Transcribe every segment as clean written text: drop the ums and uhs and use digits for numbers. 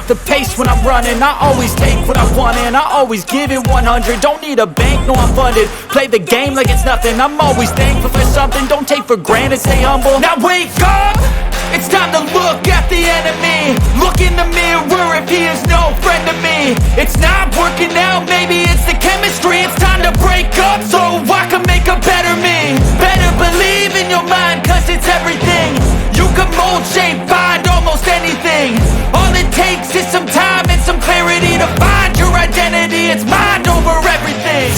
the pace when I'm running. I always take what I want and I always give it 100. Don't need a bank, no I'm funded. Play the game like it's nothing. I'm always thankful for something. Don't take for granted, stay humble. Now wake up! It's time to look at the enemy. Look in the mirror if he is no friend to me. It's not working out, maybe it's the chemistry. It's time to break up so I can make a better me. Better believe in your mind, cause it's everything. You can mold, shape, find almost anything. All it takes is some time and some clarity to find your identity. It's mind over everything.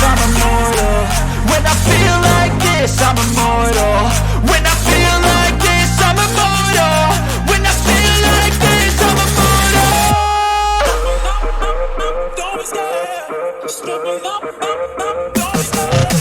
I'm immortal. When I feel like this, I'm immortal. When I feel like this, I'm immortal. When I feel like this, I'm immortal. Don't be scared. Just give me up. Don't be scared.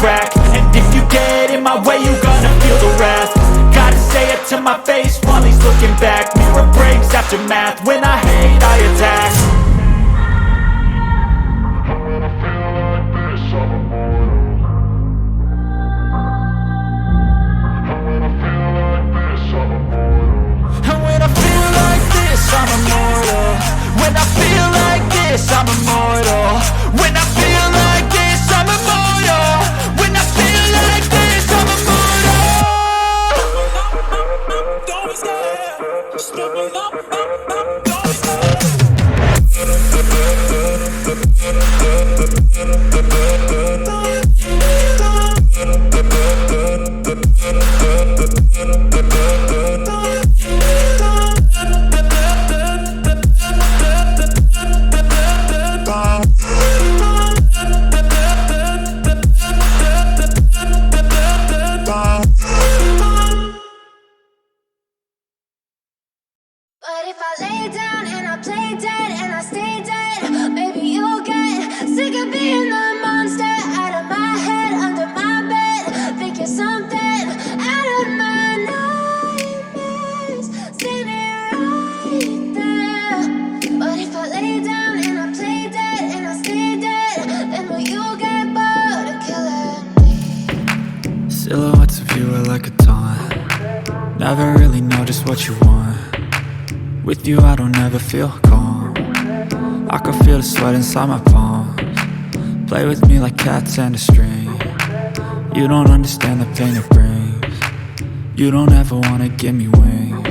And if you get in my way, you gonna feel the wrath. Gotta say it to my face while he's looking back. Mirror breaks after math. When I hate, I attack. When I feel like this, I'm immortal. When I feel like this, I'm immortal. And when I feel like this, I'm immortal. When I feel like this, I'm immortal. When I feel like this, I'm immortal. When I feel like this, I'm immortal. Don't be scared. Just give me up. Don't be scared. But if I lay down and I play dead and I stay dead, maybe you'll get sick of being the monster out of my head, under my bed. Think you're something out of my nightmares. See me right there. But if I lay down and I play dead and I stay dead, then will you get bored of killing me? Silhouettes of you are like a taunt. Never really know just what you want. With you I don't ever feel calm. I can feel the sweat inside my palms. Play with me like cats and a string. You don't understand the pain it brings. You don't ever wanna give me wings.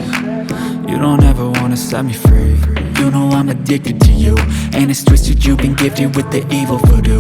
You don't ever wanna set me free. You know I'm addicted to you, and it's twisted, you've been gifted with the evil voodoo.